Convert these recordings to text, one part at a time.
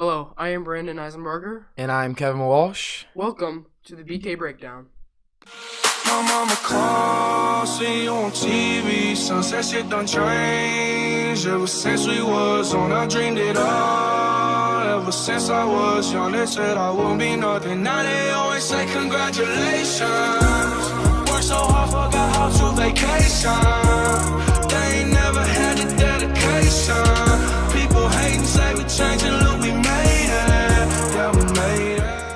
Hello, I am Brandon Isenbarger. And I'm Kevin Walsh. Welcome to the BK Breakdown. My mama calls, see you on TV. Sunset shit done changed. Ever since we was on, I dreamed it all. Ever since I was young, they said I wouldn't be nothing. Now they always say congratulations. Worked so hard, forgot how to vacation. They ain't never had the dedication. People hating, say we changing, look, we made it. Yeah, we made it.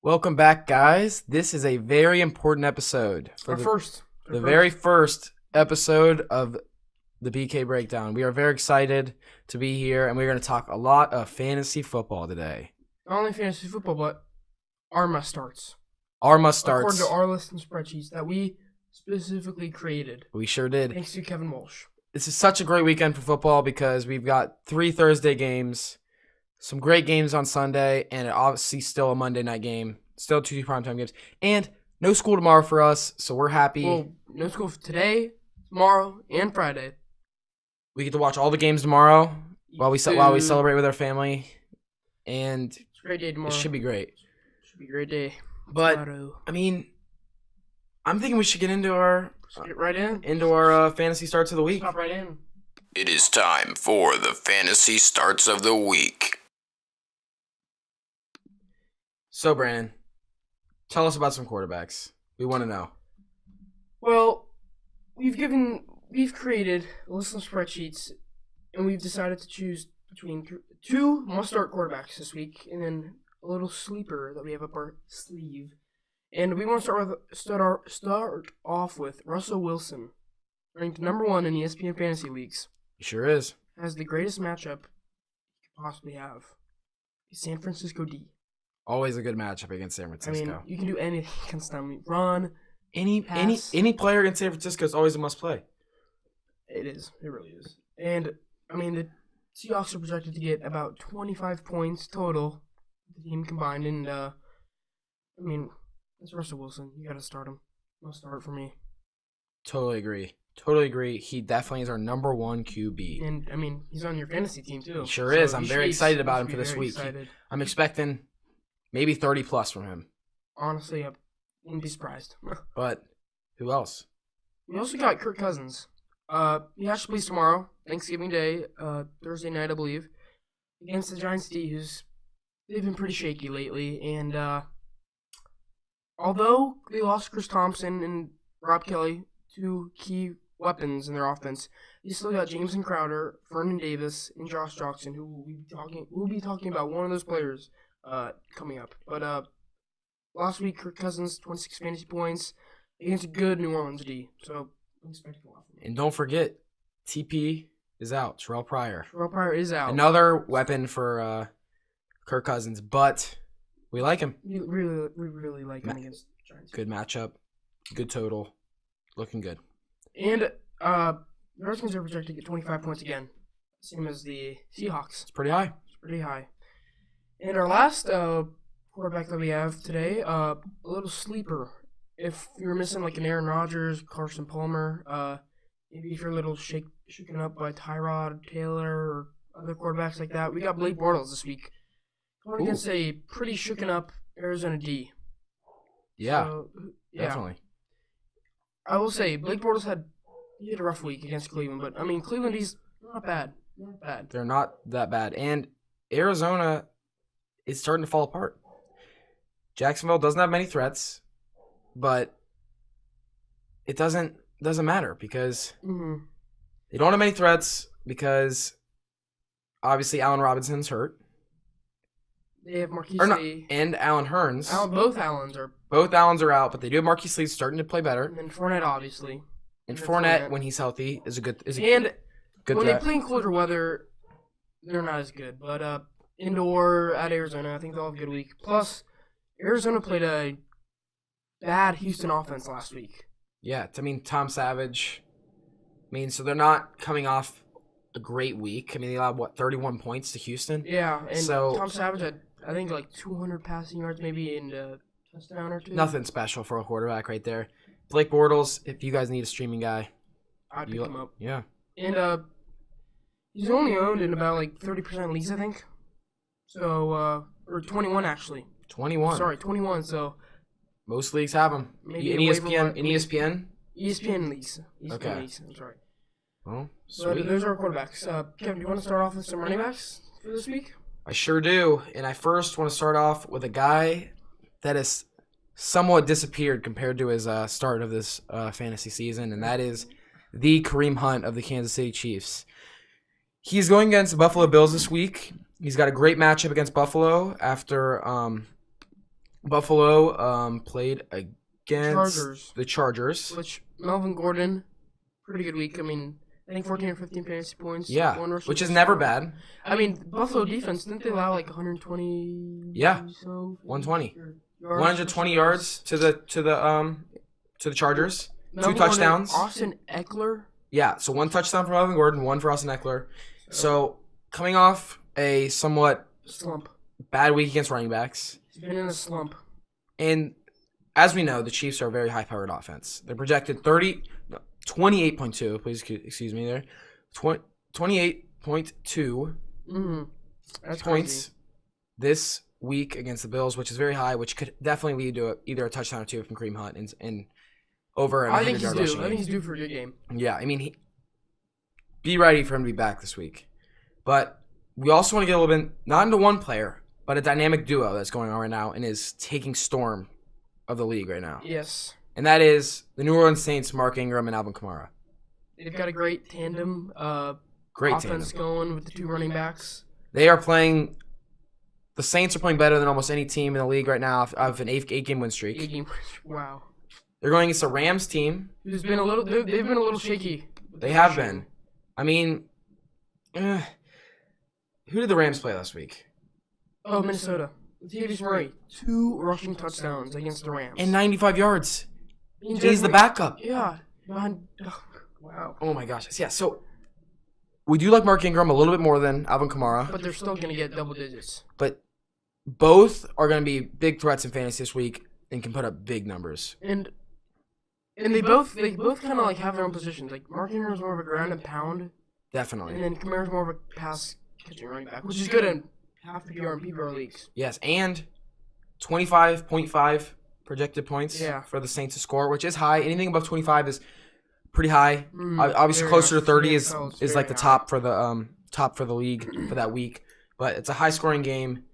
Welcome back, guys. This is a very important episode. The very first episode of the BK Breakdown. We are very excited to be here, and we're going to talk a lot of fantasy football today. Not only fantasy football, but our must-starts. Our must-starts. According to our list and spreadsheets that we specifically created. We sure did. Thanks to Kevin Walsh. This is such a great weekend for football because we've got 3 Thursday games, some great games on Sunday, and obviously still a Monday night game. Still 2 primetime games. And no school tomorrow for us, so we're happy. Well, no school for today, tomorrow, and Friday. We get to watch all the games tomorrow while we celebrate with our family. And It's a great day tomorrow. it should be great. Should be a great day. But, Tomorrow. I mean, I'm thinking we should get into our Let's get right in. fantasy starts of the week. Hop right in. It is time for the fantasy starts of the week. So, Brandon, tell us about some quarterbacks. We want to know. Well, we've created a list of spreadsheets, and we've decided to choose between 2 must-start quarterbacks this week, and then a little sleeper that we have up our sleeve. And we want to start off with Russell Wilson, ranked number 1 in ESPN fantasy leagues. He sure is. Has the greatest matchup you could possibly have. San Francisco D. Always a good matchup against San I Francisco. mean, you can do anything against them. Run. Any player against San Francisco is always a must play. It is. It really is. And, I mean, the Seahawks are projected to get about 25 points total, the team combined. And, I mean, it's Russell Wilson. You got to start him. Must start for me. Totally agree. He definitely is our number 1 QB. And, I mean, he's on your fantasy team, too. He sure is. I'm very excited about him you for this should be week. very excited. I'm expecting maybe 30 plus from him. Honestly, I wouldn't be surprised. But who else? We also got Kirk Cousins. He actually plays tomorrow, Thanksgiving Day, Thursday night, I believe, against the Giants D, they've been pretty shaky lately. And although they lost Chris Thompson and Rob Kelly, 2 key weapons in their offense, they still got Jameson Crowder, Vernon Davis, and Josh Jackson, who we'll be talking about one of those players coming up. But last week, Kirk Cousins, 26 fantasy points against a good New Orleans D. So I'm expecting a lot from him. And don't forget, TP is out. Terrell Pryor. Terrell Pryor is out. Another weapon for Kirk Cousins, but we like him. We really like him against the Giants. Good matchup. Good total. Looking good. And the Redskins are projected to get 25 points again, same as the Seahawks. It's pretty high. It's pretty high. And our last quarterback that we have today, a little sleeper. If you're missing like an Aaron Rodgers, Carson Palmer, maybe if you're a little shaken up by Tyrod Taylor or other quarterbacks like that, we got Blake Bortles this week going against a pretty shaken up Arizona D. Yeah, So, definitely. I will say Blake Bortles had a rough week against Cleveland, but I mean Cleveland D's not bad. Not bad. They're not that bad. And Arizona is starting to fall apart. Jacksonville doesn't have many threats, but it doesn't matter because they don't have many threats because obviously Allen Robinson's hurt. They have Marquise Lee. And Allen Hurns. Both Allens are. Both Allens are out, but they do have Marquise Lee starting to play better. And then Fournette, obviously. And Fournette, when he's healthy, is a good And good when threat. they play in colder weather, they're not as good. But indoor at Arizona, I think they'll have a good week. Plus, Arizona played a bad Houston offense last week. Yeah, I mean, Tom Savage. I mean, so they're not coming off a great week. I mean, they allowed, 31 points to Houston? Yeah, and So- Tom Savage had, I think, like 200 passing yards maybe in a touchdown or 2. Nothing special for a quarterback right there. Blake Bortles, if you guys need a streaming guy. I'd pick him up. Yeah. And He's only owned in about like 30% of leagues, I think. So, or 21 actually. 21. Sorry, 21. So Most leagues have him. maybe In a waiver ESPN? wire- In ESPN? ESPN leagues. ESPN Okay. leagues, I'm sorry. Well, So sweet. those are our quarterbacks. Kevin, do you want to start off with some running backs for this week? I sure do. And I first want to start off with a guy that has somewhat disappeared compared to his start of this fantasy season, and that is the Kareem Hunt of the Kansas City Chiefs. He's going against the Buffalo Bills this week. He's got a great matchup against Buffalo after Buffalo played against the Chargers. Which Melvin Gordon, pretty good week. I mean, I think 14 or 15 fantasy points. Yeah, one rushing which is touchdown. never bad. I mean, Buffalo defense, didn't they allow like 120? Yeah, so 120. yards, 120 yards to the Chargers. Melvin 2 Gordon, touchdowns. Austin Eckler. Yeah, so 1 touchdown for Melvin Gordon, 1 for Austin Eckler. So coming off a somewhat Slump. bad week against running backs, He's been in a slump. and as we know, the Chiefs are a very high-powered offense. They're projected 28.2. Please excuse me there. 28.2 That's points crazy. this week against the Bills, which is very high, which could definitely lead to either a touchdown or 2 from Kareem Hunt and over a I think 100-yard he's rushing due. I think game. he's due for a good game. Yeah, I mean, be ready for him to be back this week. But we also want to get a little bit, not into one player, but a dynamic duo that's going on right now and is taking storm of the league right now. Yes. And that is the New Orleans Saints, Mark Ingram and Alvin Kamara. They've got a great tandem. Great offense tandem. going with the 2 running backs. They are playing, the Saints are playing better than almost any team in the league right now of an 8-game win streak. Wow. They're going against a Rams team. Who's been a little? They've been a little shaky. They have been. I mean, who did the Rams play last week? Oh, Minnesota. Latavius Murray, 2 rushing touchdowns against the Rams. And 95 yards. He's He's the backup. Yeah. Wow. Oh my gosh. Yeah, so we do like Mark Ingram a little bit more than Alvin Kamara, But they're still gonna get double digits. but both are going to be big threats in fantasy this week and can put up big numbers. And they both kind of like have their own positions. Like Mark Ingram's more of a ground and pound, and Definitely. then Kamara's more of a pass catching running back, which is good in half PPR and PPR leagues. Yes, and 25.5 projected points Yeah. for the Saints to score, which is high. Anything above 25 is pretty high. Obviously, very closer high. to 30 Yeah, is it's like very the high. top for the league for that week. But it's a high-scoring game.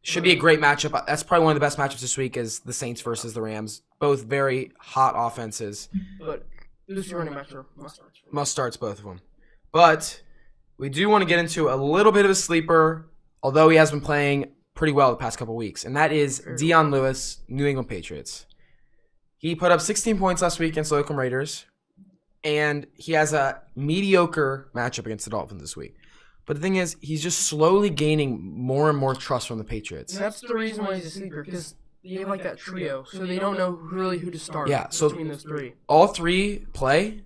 Should be a great matchup. That's probably one of the best matchups this week is the Saints versus the Rams. Both very hot offenses. But those 2 running backs are must-starts. Must starts, both of them. But we do want to get into a little bit of a sleeper, although he has been playing pretty well the past couple weeks, and that is Deion Lewis, New England Patriots. He put up 16 points last week against the Oakland Raiders, and he has a mediocre matchup against the Dolphins this week. But the thing is, he's just slowly gaining more and more trust from the Patriots. And that's the reason why he's a sleeper, because they have like that trio, so they don't know really who to start. Yeah, so- between those 3. All 3 play,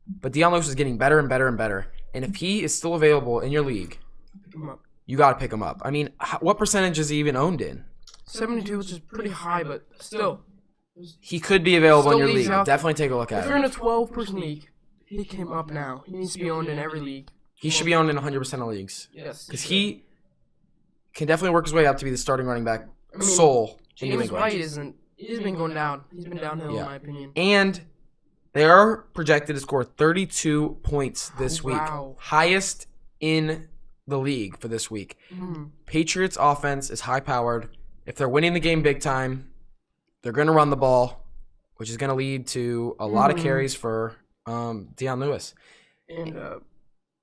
but Deion Lewis is getting better and better and better. And if he is still available in your league, Pick 'em up. you got to pick him up. I mean, what percentage is he even owned in? 72, which is pretty high, but still. He could be available in Still your leaves league. out- Definitely take a look If at you're in it. a 12-person league, pick him up now. He needs to be owned in every league. He should be owned in 100% of leagues. Yes. Because he can definitely work his way up to be the starting running back I mean, soul in New James England. White he's been going down. He's been downhill, Yeah. in my opinion. And they are projected to score 32 points this week. Wow. Highest in the league for this week. Patriots offense is high-powered. If they're winning the game big time, they're going to run the ball, which is going to lead to a lot of carries for Deion Lewis. And,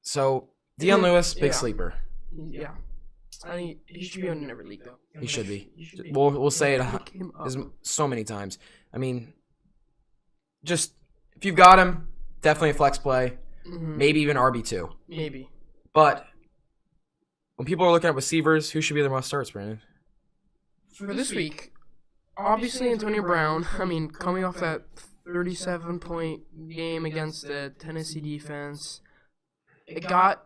So, Deion Lewis, big Yeah. sleeper. yeah. I think he should be owned in every league, though. He should be. He should be. We'll say it Pick him up. so many times. I mean, just if you've got him, definitely a flex play, maybe even RB2. Maybe. But when people are looking at receivers, who should be their must starts, Brandon? For this week, obviously Antonio Brown. I mean, coming off that 37-point game against the Tennessee defense, it got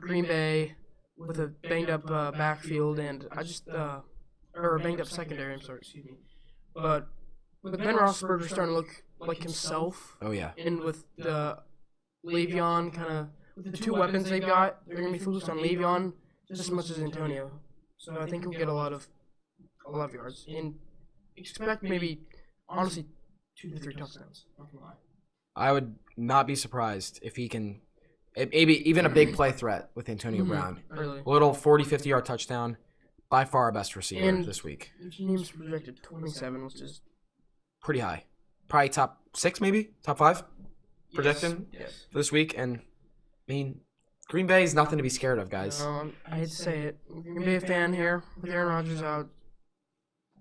Green Bay with a banged-up backfield and or a banged-up secondary. I'm sorry, excuse me. But with Ben Roethlisberger starting to look like himself, Oh yeah, and with the Le'Veon kind of with the two weapons they've got, they're going to be focused on Le'Veon just as much as Antonio. So I think he'll get a lot of yards. And expect maybe, honestly, 2 to 3 touchdowns. Not gonna lie. I would not be surprised if he can, maybe even a big play threat with Antonio Brown. Really. A little 40, 50-yard touchdown. By far our best receiver And this week. His team's projected 27, which is Pretty high. Probably top 6 maybe? Top 5? Projection Yes. for this week. And, I mean, Green Bay is nothing to be scared of, guys. I hate to say it. Green Bay fan here with Aaron Rodgers out.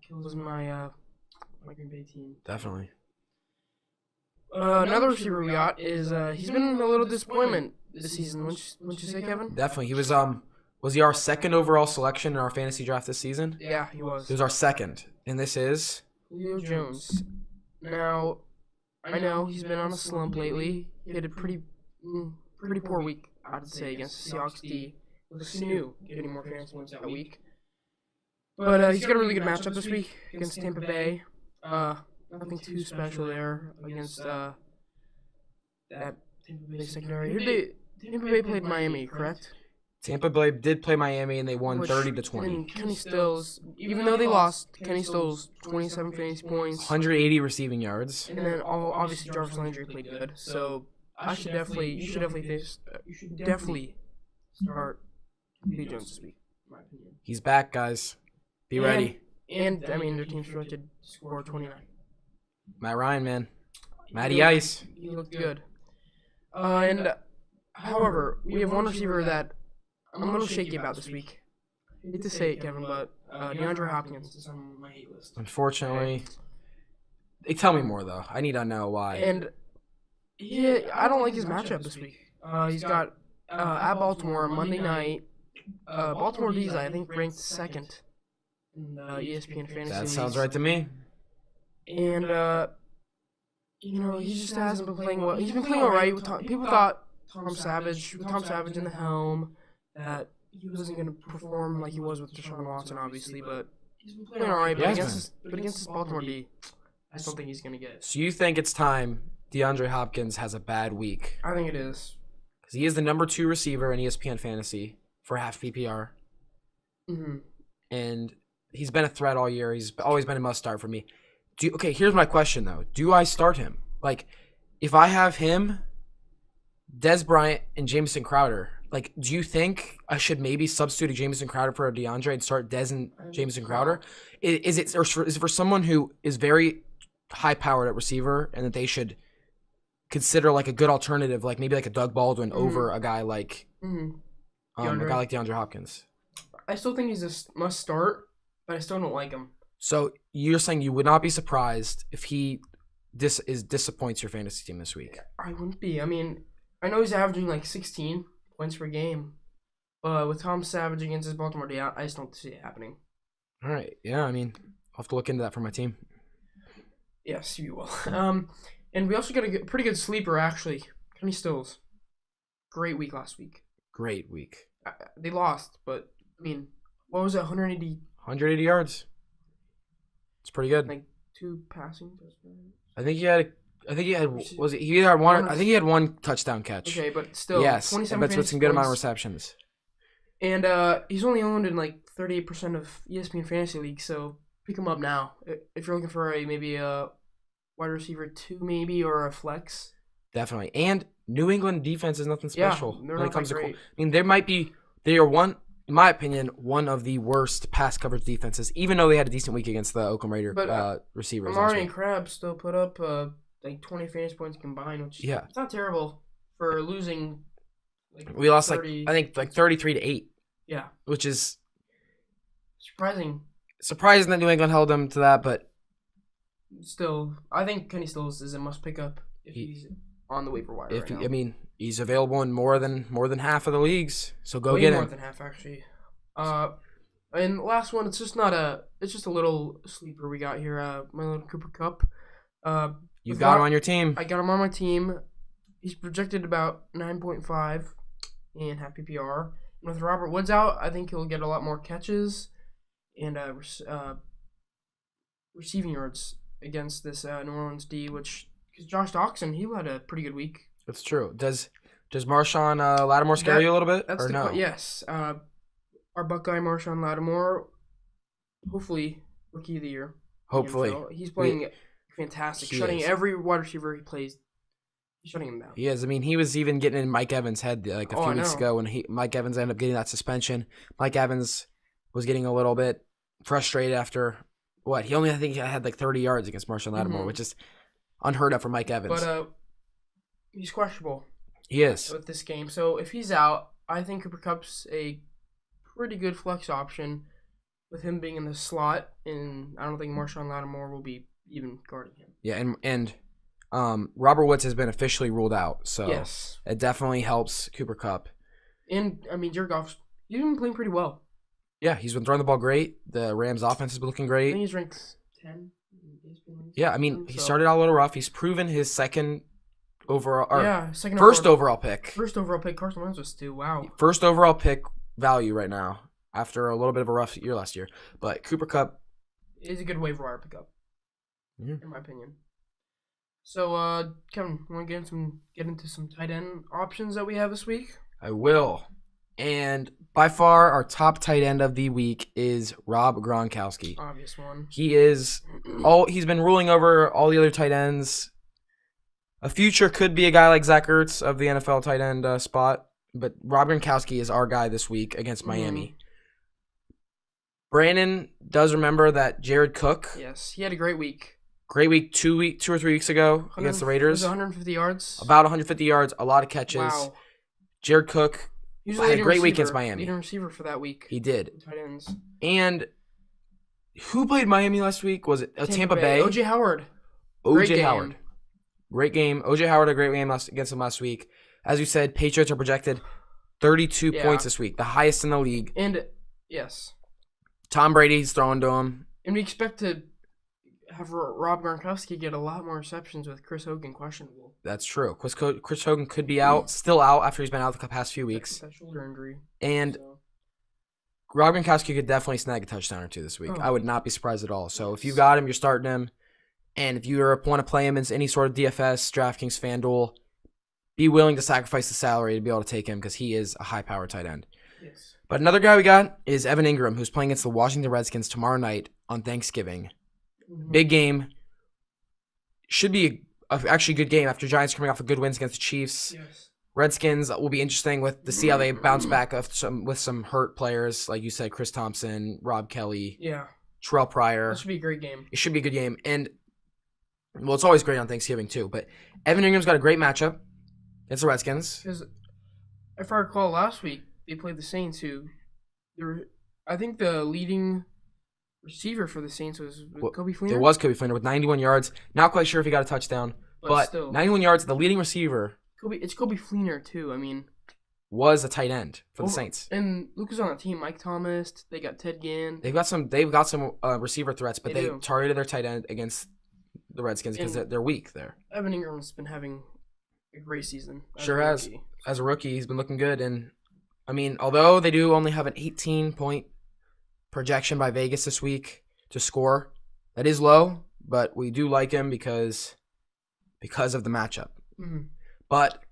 Kills my Green Bay team. Definitely. Another receiver we got is he's been a little disappointment this season. Wouldn't you say, Kevin? Definitely. He was he our second overall selection in our fantasy draft this season? Yeah, he was. He was our second. And this is? Julio Jones. Now, I know he's been on a slump lately. He had a pretty poor week, I'd say, against the Seahawks D. Looks new, getting more fantasy points that week. But he's got a really good matchup this week against Tampa Bay. Nothing too special there against that Tampa Bay secondary. Tampa Bay played Miami, correct? Tampa Bay did play Miami, and they won 30-20. And Kenny Stills, even though they lost, Kenny Stills 27 fantasy points, 180 receiving yards. and then obviously Jarvis Landry played good. So you should definitely start Julio Jones this week, in my opinion. He's back, guys. Be ready. And I mean, their team's projected to score 29. Matt Ryan, man. Matty Ice. He looked good. However, we have one receiver that I'm a little shaky about this week. I hate to say it, Kevin, but DeAndre Hopkins is on my hate list. Unfortunately. Tell me more, though. I need to know why. And yeah, I don't like his matchup this week. He's got at Baltimore Monday night. Baltimore D's, I think, ranked second in the ESPN fantasy. That sounds leagues. right to me. And he just hasn't been playing well. He's been playing all right. People thought Tom Savage in the helm, that he wasn't going to perform like he was with Deshaun Watson, obviously, but he's been playing all right. But against this Baltimore D, I still think he's going to get it. So you think it's time DeAndre Hopkins has a bad week? I think it is. Because he is the number 2 receiver in ESPN Fantasy for half PPR. Mm-hmm. And he's been a threat all year. He's always been a must start for me. Okay, here's my question, though. Do I start him? Like, if I have him, Dez Bryant, and Jamison Crowder, like, do you think I should maybe substitute a Jamison Crowder for a DeAndre and start Dez and Jamison Crowder? Is it for someone who is very high-powered at receiver and that they should consider, like, a good alternative, like maybe like a Doug Baldwin over a guy like DeAndre Hopkins? I still think he's a must start, but I still don't like him. So you're saying you would not be surprised if he disappoints your fantasy team this week? I wouldn't be. I mean, I know he's averaging like 16 points per game, but with Tom Savage against his Baltimore D, I just don't see it happening. All right. Yeah, I mean, I'll have to look into that for my team. Yes, you will. And we also got a pretty good sleeper, actually. Kenny Stills. Great week last week. Great week. They lost, but, I mean, what was it, 180? 180 yards. It's pretty good. Like 2 passing touchdowns? I think he had one touchdown catch. Okay, but still, yes, 27 but with some good amount of points. receptions. And he's only owned in like 38% of ESPN fantasy leagues, so pick him up now if you're looking for maybe a wide receiver 2, maybe, or a flex. Definitely. And New England defense is nothing special they're when it not comes that to. great. I mean, they are one, in my opinion, one of the worst pass coverage defenses. Even though they had a decent week against the Oakland Raider receivers. Amari and Crabbe still put up like 20 fantasy points combined, which it's not terrible for losing. Like, we lost 30, I think 33-8. Yeah, which is surprising that New England held them to that, but still, I think Kenny Stills is a must pick up if he's on the waiver wire. Right now. I mean, he's available in more than half of the leagues, so go Way get more him. than half, actually. And last one, it's just a little sleeper we got here. My little Cooper Kupp. You've got him on your team. I got him on my team. He's projected about 9.5 in half PPR. And with Robert Woods out, I think he'll get a lot more catches and receiving yards against this New Orleans D, because Josh Doxson, he had a pretty good week. That's true. Does Does Marshawn Lattimore scare you a little bit? That's or the no? yes. Our Buckeye Marshawn Lattimore, hopefully Rookie of the Year. Hopefully. He's playing fantastic, He shutting is. every wide receiver he plays. He's shutting him down. He is. I mean, he was even getting in Mike Evans' head like a Oh, few I weeks know. ago when Mike Evans ended up getting that suspension. Mike Evans was getting a little bit frustrated after what? I think he had like 30 yards against Marshawn Lattimore, Mhm. which is unheard of for Mike Evans. But he's questionable He is. with this game. So if he's out, I think Cooper Kupp's a pretty good flex option with him being in the slot, and I don't think Marshawn Lattimore will be even guarding him. Yeah, and Robert Woods has been officially ruled out, so Yes. it definitely helps Cooper Kupp. And, I mean, Jared Goff's he's been playing pretty well. Yeah, he's been throwing the ball great. The Rams' offense has been looking I great. think he's ranked 10. Yeah, I mean, he So- started out a little rough. He's proven his second overall, or second first overall, overall pick. First overall pick, Carson Wentz was too. Wow. First overall pick value right now after a little bit of a rough year last year. But Cooper Kupp, Is a good waiver wire pickup, Mhm. in my opinion. So, Kevin, want to get into some tight end options that we have this week? I will. And by far, our top tight end of the week is Rob Gronkowski. Obvious one. He's been ruling over all the other tight ends. A future could be a guy like Zach Ertz of the NFL tight end spot, but Rob Gronkowski is our guy this week against Miami. Brandon does remember that Jared Cook, Yes, he had a great week. great week 2 or 3 weeks ago against the Raiders. 150 yards. About 150 yards, a lot of catches. Wow. Jared Cook, He was had a leading great week receiver- against Miami. Leading receiver for that week. he did. Tight ends. And who played Miami last week? Was it Tampa Bay? O.J. Howard. Great O.J. game. Howard. Great game. O.J. Howard had a great game against him last week. As you said, Patriots are projected 32 Yeah. points this week, the highest in the league. And, yes. Tom Brady's throwing to him. And we expect to have Rob Gronkowski get a lot more receptions with Chris Hogan questionable. That's true. Chris Hogan could be still out after he's been out the past few weeks. That shoulder injury. And So, Rob Gronkowski could definitely snag a touchdown or two this week. Oh. I would not be surprised at all. So if you got him, you're starting him. And if you want to play him in any sort of DFS, DraftKings, FanDuel, be willing to sacrifice the salary to be able to take him because he is a high-powered tight end. yes. But another guy we got is Evan Ingram, who's playing against the Washington Redskins tomorrow night on Thanksgiving. Mhm. Big game. Should be actually a good game after Giants coming off a good wins against the Chiefs. Yes. Redskins will be interesting to see how they bounce back with some hurt players, like you said, Chris Thompson, Rob Kelly, Yeah. Terrell Pryor. That should be a great game. It should be a good game. And, well, it's always great on Thanksgiving, too. But Evan Ingram's got a great matchup against the Redskins. Because if I recall last week, they played the Saints, who I think the leading receiver for the Saints was Kobe Fleener. There was Kobe Fleener with 91 yards. Not quite sure if he got a touchdown. But still, 91 yards, the leading receiver it's Kobe Fleener too. I mean, was a tight end for the Saints. And Luke was on the team. Mike Thomas. They got Ted Ginn. They've got some receiver threats, but They they do. targeted their tight end against the Redskins because And- they're weak there. Evan Ingram's been having a great season. as Sure a has. rookie. As a rookie, he's been looking good. And, I mean, although they do only have an 18-point projection by Vegas this week to score, that is low, but we do like him because of the matchup. Mhm. But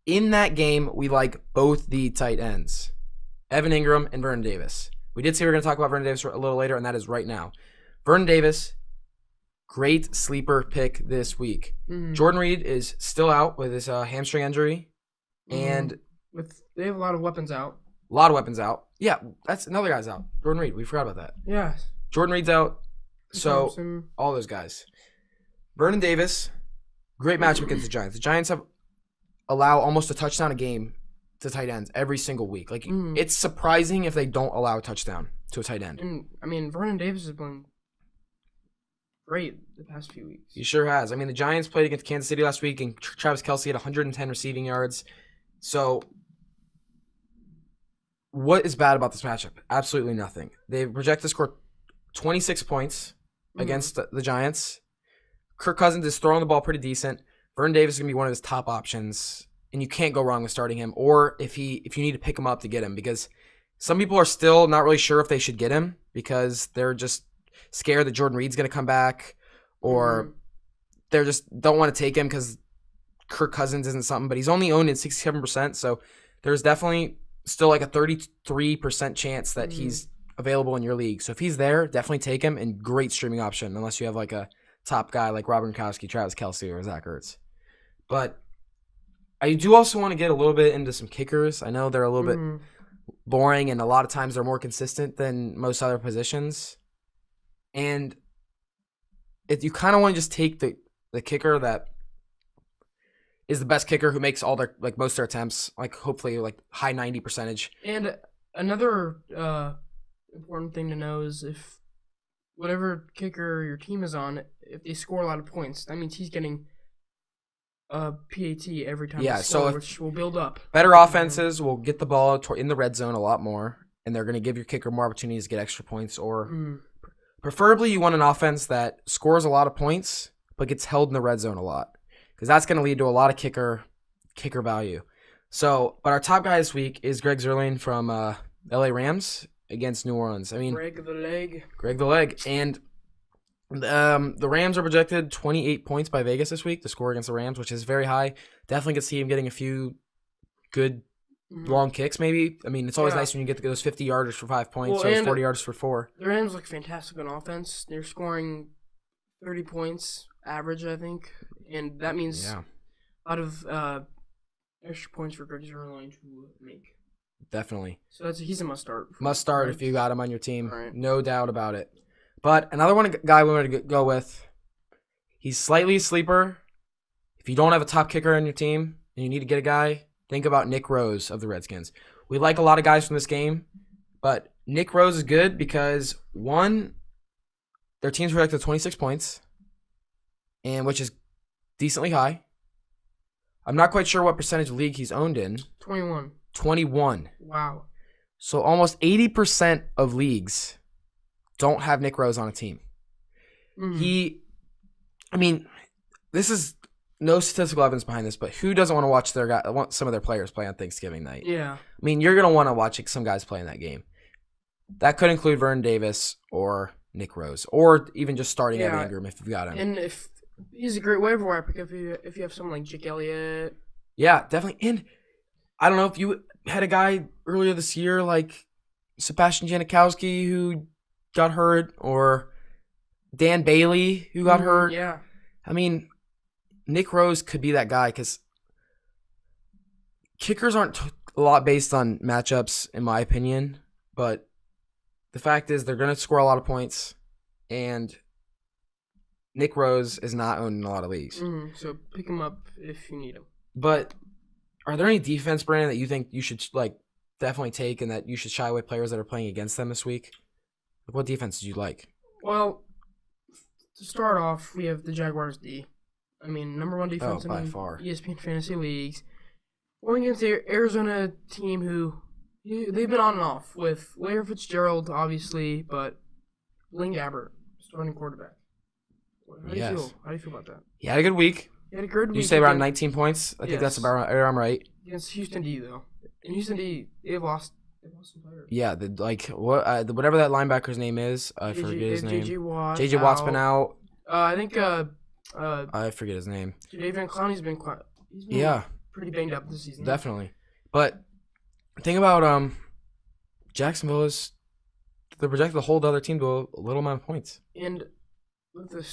in that game, we like both the tight ends, Evan Ingram and Vernon Davis. We did say we were going to talk about Vernon Davis a little later, and that is right now. Vernon Davis, great sleeper pick this week. Mhm. Jordan Reed is still out with his hamstring injury, and They have a lot of weapons out. a lot of weapons out. Yeah, that's another guy's out. Jordan Reed, we forgot about that. Yeah. Jordan Reed's out, so Thompson. all those guys. Vernon Davis, great matchup against the Giants. The Giants allow almost a touchdown a game to tight ends every single week. Like it's surprising if they don't allow a touchdown to a tight end. And I mean, Vernon Davis has been great the past few weeks. He sure has. I mean, the Giants played against Kansas City last week, and Travis Kelce had 110 receiving yards. So, what is bad about this matchup? Absolutely nothing. They project to score 26 points against the Giants. Kirk Cousins is throwing the ball pretty decent. Vernon Davis is going to be one of his top options, and you can't go wrong with starting him. Or if you need to pick him up to get him, because some people are still not really sure if they should get him because they're just scared that Jordan Reed's going to come back, or they're just don't want to take him because Kirk Cousins isn't something, but he's only owned in 67%, so there's definitely still like a 33% chance that he's available in your league. So if he's there, definitely take him, and great streaming option unless you have like a top guy like Robert Gronkowski, Travis Kelce, or Zach Ertz. But I do also want to get a little bit into some kickers. I know they're a little bit boring, and a lot of times they're more consistent than most other positions. And if you kind of want to just take the kicker that is the best kicker who makes all their like most of their attempts, like hopefully like high 90 percentage. And another important thing to know is if whatever kicker your team is on, if they score a lot of points, that means he's getting a PAT every time. Yeah, they score, so which will build up. Better offenses will get the ball in the red zone a lot more, and they're going to give your kicker more opportunities to get extra points. Or preferably, you want an offense that scores a lot of points but gets held in the red zone a lot, because that's going to lead to a lot of kicker value. So, but our top guy this week is Greg Zuerlein from LA Rams against New Orleans. I mean, Greg the leg. And the Rams are projected 28 points by Vegas this week to score against the Rams, which is very high. Definitely could see him getting a few good long kicks, maybe. I mean, it's always nice when you get those 50-yarders for 5 points or 40-yarders for 4. The Rams look fantastic on offense. They're scoring 30 points average, I think, and that means a lot of extra points for Greg Zuerlein to make. Definitely. So he's a must-start. Must-start if you got him on your team. Right. No doubt about it. But another guy we wanted to go with, he's slightly a sleeper. If you don't have a top kicker on your team and you need to get a guy, think about Nick Rose of the Redskins. We like a lot of guys from this game, but Nick Rose is good because, one, their team's projected 26 points, and which is decently high. I'm not quite sure what percentage league he's owned in. 21. Wow. So almost 80% of leagues don't have Nick Rose on a team. This is no statistical evidence behind this, but who doesn't want to watch some of their players play on Thanksgiving night? Yeah. I mean, you're going to want to watch some guys play in that game. That could include Vernon Davis or Nick Rose, or even just starting Evan Ingram if you've got him. And if he's a great waiver wire pick if you have someone like Jake Elliott. Yeah, definitely. And I don't know if you had a guy earlier this year like Sebastian Janikowski who got hurt, or Dan Bailey who got hurt. Yeah. I mean, Nick Rose could be that guy because kickers aren't a lot based on matchups, in my opinion. But the fact is they're going to score a lot of points, and Nick Rose is not owned in a lot of leagues. So pick him up if you need him. But are there any defense, Brandon, that you think you should definitely take and that you should shy away players that are playing against them this week? What defense did you like? Well, to start off, we have the Jaguars D. I mean, number one defense in ESPN fantasy leagues. Going against the Arizona team who they've been on and off with Larry Fitzgerald, obviously, but Blaine Gabbert, starting quarterback. How do you feel? How do you feel about that? He had a good week. He had a good week. You say around 19 points? I think that's about right. I'm right. Against Houston D, though. In Houston D, they've lost some players. Yeah, whatever that linebacker's name is, I forget his name. JJ Watt's been out. I think I forget his name. Jadeveon Clowney's been pretty banged up this season. Definitely. But the thing about Jacksonville is they're projected to hold the other team to a little amount of points. And with the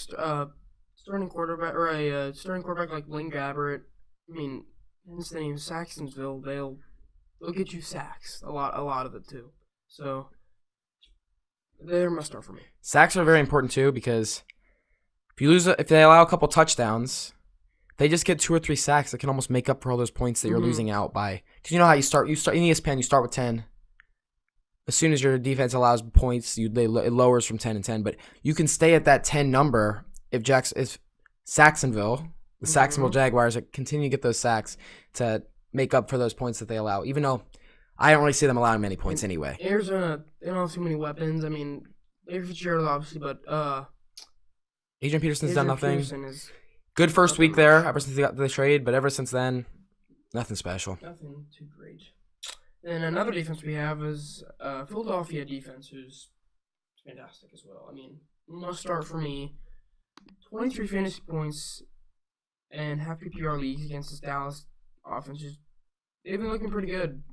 starting quarterback or a starting quarterback like Blaine Gabbert, I mean, hence the name Saxonsville, they'll get you sacks a lot of it too. So they're a must start for me. Sacks are very important too because if they allow a couple touchdowns, they just get 2 or 3 sacks that can almost make up for all those points that you're losing out by. Because you know how you start in ESPN, you start with 10. As soon as your defense allows points, it lowers from 10 and 10. But you can stay at that 10 number if Saxonville, the Saxonville Jaguars, continue to get those sacks to make up for those points that they allow. Even though I don't really see them allowing many points anyway. Arizona, they don't have too many weapons. I mean, Larry Fitzgerald obviously, but Adrian Peterson's done nothing. Is good first week there ever since they got the trade, but ever since then, nothing special. Nothing too great. Then another defense we have is Philadelphia defense, who's fantastic as well. I mean, must start for me. 23 fantasy points and half PPR leagues against this Dallas offense. They've been looking pretty good.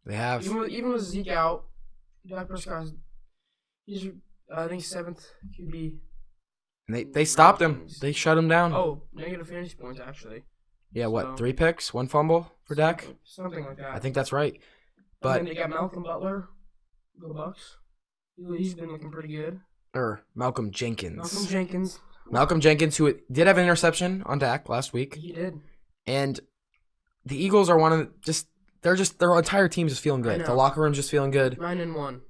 They have. Even with Zeke out, Dak Prescott, he's I think 7th QB. And they stopped him. They shut him down. Oh, negative fantasy points actually. Yeah, what? So, 3 picks, 1 fumble for Dak? Something like that. I think that's right. And But then they got Malcolm Butler. Go Bucks. He's been looking pretty good. Malcolm Jenkins. Malcolm Jenkins, who did have an interception on Dak last week. he did. And the Eagles are one of their entire team is just feeling I good. know. The locker room's just feeling good. 9-1.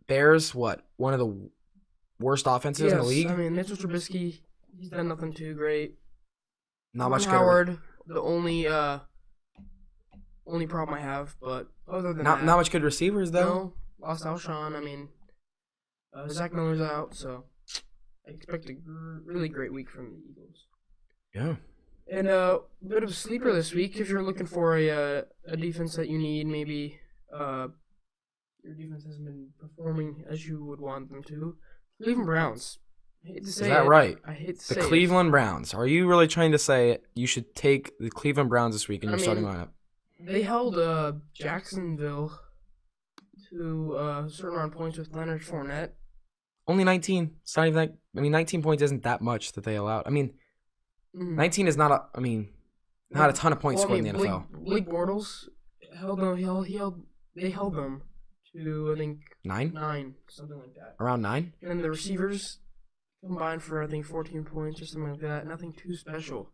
Bears, what? One of the worst offenses in the league? I mean, Mitchell Trubisky, he's done nothing too great. Not much good. Howard, the only problem I have, but other than Not that, much good receivers though. No, lost Alshon. I mean, Zach Miller's out, so I expect a really great week from the Eagles. Yeah. And a bit of a sleeper this week if you're looking for a defense that you need. Maybe your defense hasn't been performing as you would want them to. Cleveland Browns. I hate to say Is that it. right? I hate to The say it. Cleveland Browns. Are you really trying to say you should take the Cleveland Browns this week in your starting lineup? They held Jacksonville to a certain amount of points with Leonard Fournette. Only 19. It's not even that. I mean, 19 points isn't that much that they allowed. I mean, 19 is not a. I mean, not a ton of points scored in the NFL. Blake Bortles held them. They held them to I think 9, something like that. Around 9. And then the receivers combined for I think 14 points or something like that. Nothing too special.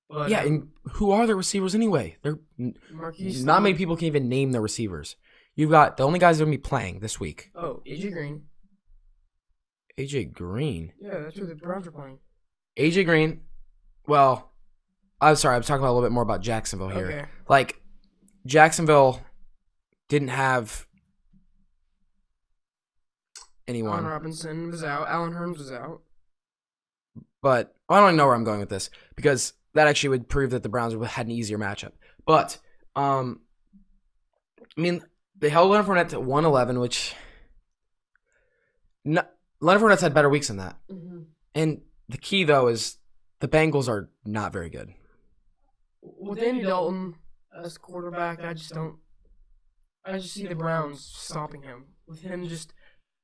But Yeah, and who are the receivers anyway? Marquise Not many people can even name the receivers. You've got the only guys that are going to be playing this week. Oh, AJ Green. AJ Green. Yeah, that's who the Browns are playing. AJ Green. Well, I'm sorry. I'm talking about a little bit more about Jacksonville here. Okay. Like, Jacksonville didn't have anyone. Allen Robinson was out. Allen Hurns was out. But I don't even know where I'm going with this because that actually would prove that the Browns had an easier matchup. But, I mean, they held Leonard Fournette to 111, which Leonard Fournette's had better weeks than that. Mm-hmm. And the key, though, is the Bengals are not very good. With Andy Dalton as quarterback, I just see the Browns stopping him. With him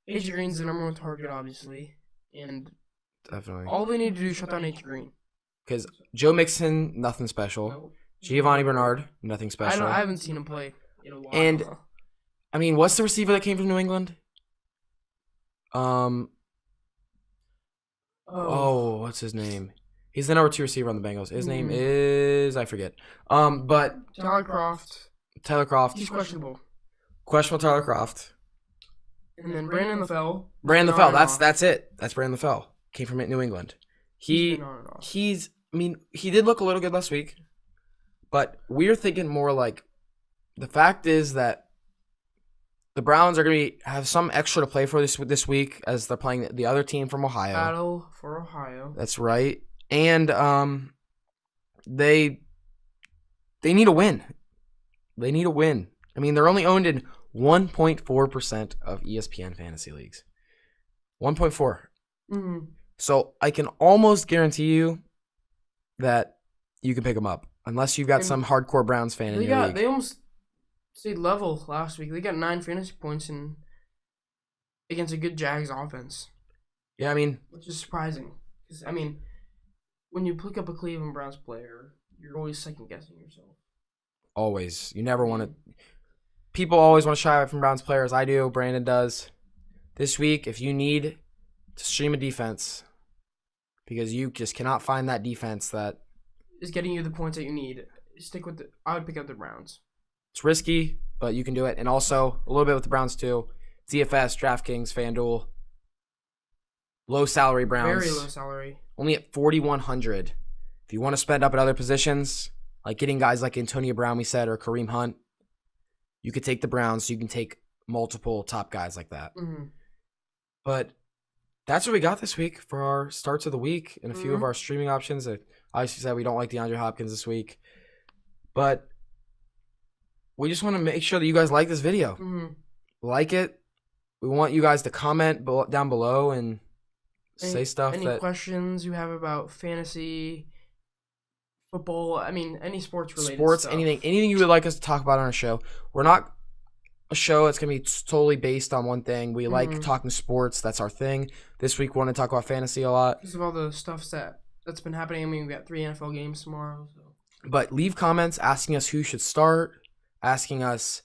AJ Green's the number 1 target, obviously. And Definitely. all they need to do is shut down AJ Green. Because Joe Mixon, nothing special. No. Giovanni Bernard, nothing special. I haven't seen him play in a while. And, I mean, what's the receiver that came from New England? What's his name? He's the number 2 receiver on the Bengals. His name is I forget. But Tyler Kroft. He's questionable. Questionable Tyler Kroft. And then Brandon LaFell. Brandon LaFell. That's it. That's Brandon LaFell. Came from New England. He's been on and off. He did look a little good last week. But we're thinking more like the fact is that the Browns are going to have some extra to play for this week as they're playing the other team from Ohio. Battle for Ohio. That's right. And they need a win. They need a win. I mean, they're only owned in 1.4% of ESPN fantasy leagues. 1.4. Mm-hmm. So I can almost guarantee you that you can pick them up. Unless you've got some hardcore Browns fan in your league. They almost stayed level last week. They got 9 fantasy points against a good Jags offense. Yeah, I mean, which is surprising. Because, I mean, when you pick up a Cleveland Browns player, you're always second-guessing yourself. Always. You never want to... People always want to shy away from Browns players. I do. Brandon does. This week, if you need to stream a defense, because you just cannot find that defense that is getting you the points that you need, I would pick up the Browns. It's risky, but you can do it. And also, a little bit with the Browns, too. DFS, DraftKings, FanDuel. Low salary Browns. Very low salary. Only at 4,100. If you want to spend up at other positions, like getting guys like Antonio Brown, we said, or Kareem Hunt, you could take the Browns. So you can take multiple top guys like that. Mm-hmm. But that's what we got this week for our starts of the week and a few of our streaming options. I obviously said we don't like DeAndre Hopkins this week. But we just want to make sure that you guys like this video. Mm-hmm. Like it. We want you guys to comment down below and say stuff. Any questions you have about fantasy, football. I mean, any sports related Sports, stuff. anything you would like us to talk about on our show. We're not a show that's going to be totally based on one thing. We like talking sports. That's our thing. This week, we want to talk about fantasy a lot. Because of all the stuff that's been happening. I mean, we got 3 NFL games tomorrow. So. But leave comments asking us who should start, asking us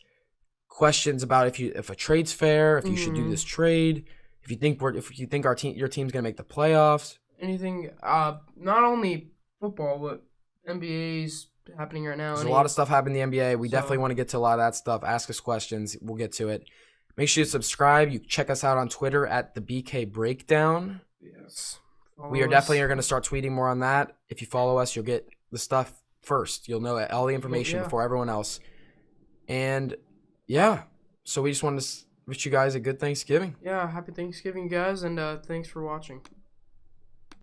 questions about if a trade's fair, if you should do this trade, if you think your team's going to make the playoffs. Anything, not only football, but NBA's happening right now. There's a lot of stuff happening in the NBA. We definitely want to get to a lot of that stuff. Ask us questions. We'll get to it. Make sure you subscribe. You check us out on Twitter at the BK Breakdown. Yes. We are definitely going to start tweeting more on that. If you follow us, you'll get the stuff first. You'll know all the information before everyone else. And yeah, so we just wanted to wish you guys a good Thanksgiving. Yeah, happy Thanksgiving, guys, and thanks for watching.